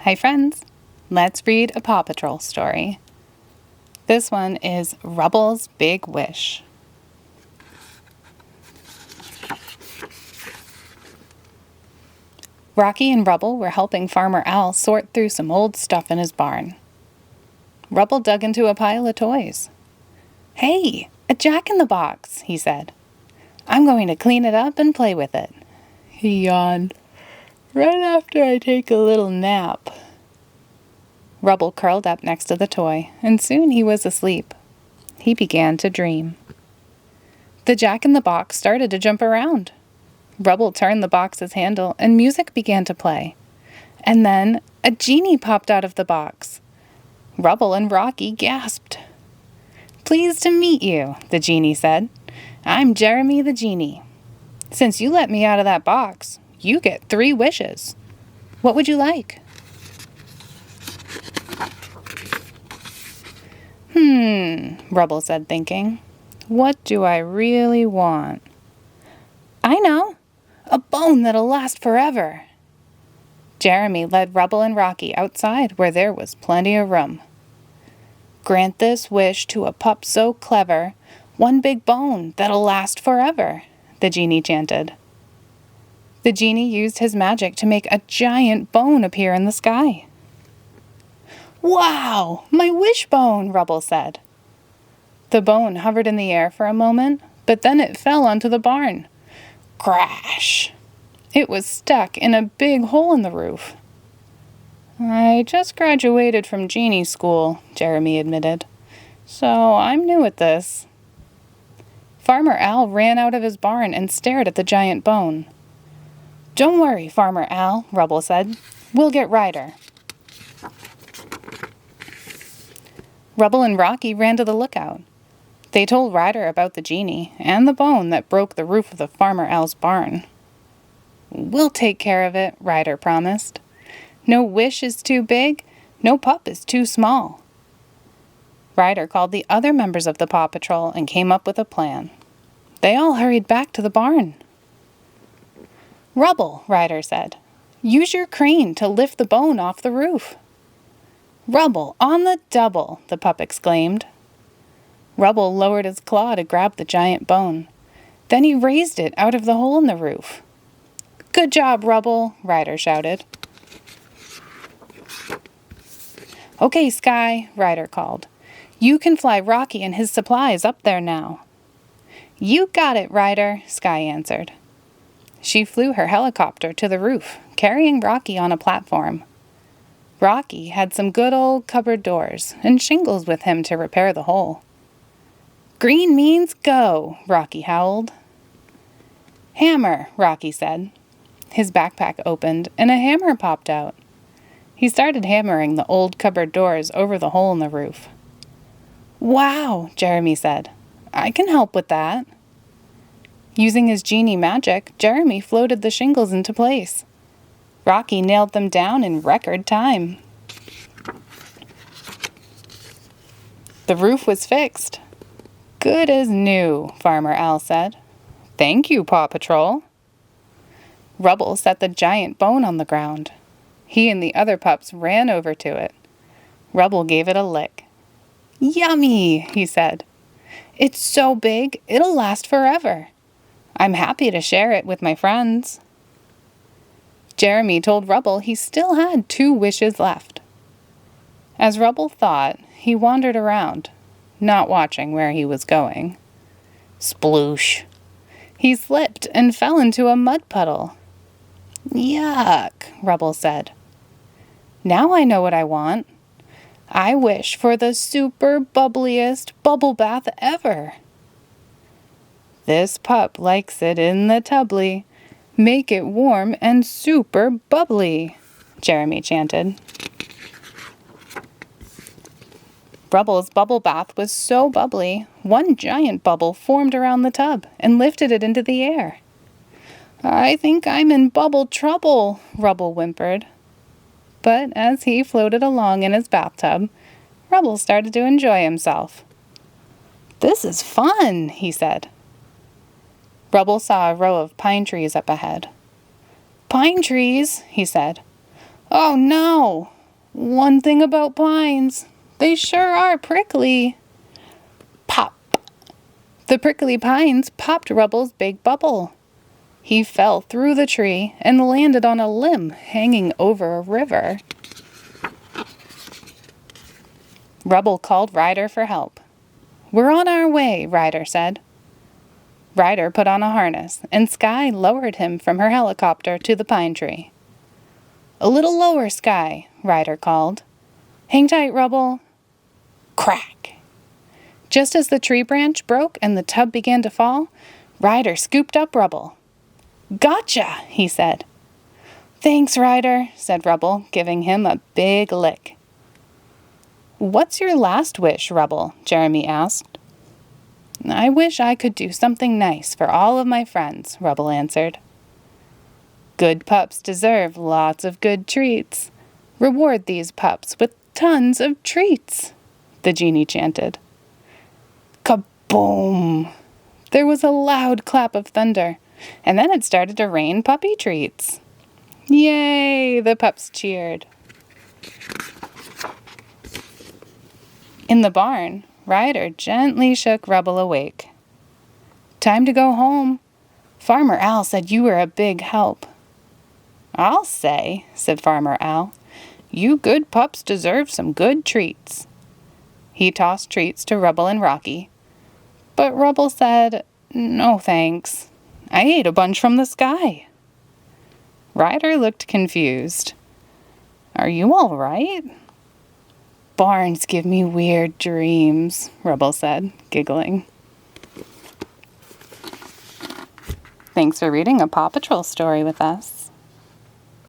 Hi friends, let's read a Paw Patrol story. This one is Rubble's Big Wish. Rocky and Rubble were helping Farmer Owl sort through some old stuff in his barn. Rubble dug into a pile of toys. "Hey, a jack-in-the-box," he said. "I'm going to clean it up and play with it." He yawned. "Right after I take a little nap." Rubble curled up next to the toy, and soon he was asleep. He began to dream. The jack-in-the-box started to jump around. Rubble turned the box's handle, and music began to play. And then a genie popped out of the box. Rubble and Rocky gasped. "Pleased to meet you," the genie said. "I'm Jeremy the Genie. Since you let me out of that box, you get 3 wishes. What would you like?" Rubble said, thinking. "What do I really want?" "I know! A bone that'll last forever!" Jeremy led Rubble and Rocky outside where there was plenty of room. "Grant this wish to a pup so clever, 1 big bone that'll last forever," the genie chanted. The genie used his magic to make a giant bone appear in the sky. "Wow! My wishbone!" Rubble said. The bone hovered in the air for a moment, but then it fell onto the barn. Crash! It was stuck in a big hole in the roof. "I just graduated from Genie school," Jeremy admitted, "so I'm new at this." Farmer Owl ran out of his barn and stared at the giant bone. "Don't worry, Farmer Owl," Rubble said. "We'll get Ryder." Rubble and Rocky ran to the lookout. They told Ryder about the genie and the bone that broke the roof of the Farmer Owl's barn. "We'll take care of it," Ryder promised. "No wish is too big, no pup is too small." Ryder called the other members of the Paw Patrol and came up with a plan. They all hurried back to the barn. "Rubble," Ryder said, "use your crane to lift the bone off the roof." "Rubble, on the double," the pup exclaimed. Rubble lowered his claw to grab the giant bone. Then he raised it out of the hole in the roof. "Good job, Rubble," Ryder shouted. "Okay, Sky," Ryder called. "You can fly Rocky and his supplies up there now." "You got it, Ryder," Sky answered. She flew her helicopter to the roof, carrying Rocky on a platform. Rocky had some good old cupboard doors and shingles with him to repair the hole. "Green means go," Rocky howled. "Hammer," Rocky said. His backpack opened and a hammer popped out. He started hammering the old cupboard doors over the hole in the roof. "Wow," Jeremy said. "I can help with that." Using his genie magic, Jeremy floated the shingles into place. Rocky nailed them down in record time. The roof was fixed. "Good as new," Farmer Owl said. "Thank you, Paw Patrol." Rubble set the giant bone on the ground. He and the other pups ran over to it. Rubble gave it a lick. "Yummy," he said. "It's so big, it'll last forever. I'm happy to share it with my friends." Jeremy told Rubble he still had 2 wishes left. As Rubble thought, he wandered around, not watching where he was going. Sploosh! He slipped and fell into a mud puddle. "Yuck," Rubble said. "Now I know what I want. I wish for the super bubbliest bubble bath ever." "This pup likes it in the tubbly. Make it warm and super bubbly," Jeremy chanted. Rubble's bubble bath was so bubbly, 1 giant bubble formed around the tub and lifted it into the air. "I think I'm in bubble trouble," Rubble whimpered. But as he floated along in his bathtub, Rubble started to enjoy himself. "This is fun," he said. Rubble saw a row of pine trees up ahead. "Pine trees," he said. Oh no! One thing about pines, they sure are prickly. Pop! The prickly pines popped Rubble's big bubble. He fell through the tree and landed on a limb hanging over a river. Rubble called Ryder for help. "We're on our way," Ryder said. Ryder put on a harness, and Sky lowered him from her helicopter to the pine tree. "A little lower, Sky," Ryder called. "Hang tight, Rubble." Crack! Just as the tree branch broke and the tub began to fall, Ryder scooped up Rubble. "Gotcha," he said. "Thanks, Ryder," said Rubble, giving him a big lick. "What's your last wish, Rubble?" Jeremy asked. "I wish I could do something nice for all of my friends," Rubble answered. "Good pups deserve lots of good treats. Reward these pups with tons of treats," the genie chanted. Kaboom! There was a loud clap of thunder, and then it started to rain puppy treats. Yay! The pups cheered. In the barn, Ryder gently shook Rubble awake. "Time to go home. Farmer Owl said you were a big help." "I'll say," said Farmer Owl, "you good pups deserve some good treats." He tossed treats to Rubble and Rocky, but Rubble said, "No thanks. I ate a bunch from the sky." Ryder looked confused. "Are you all right?" "Barns give me weird dreams," Rubble said, giggling. Thanks for reading a Paw Patrol story with us.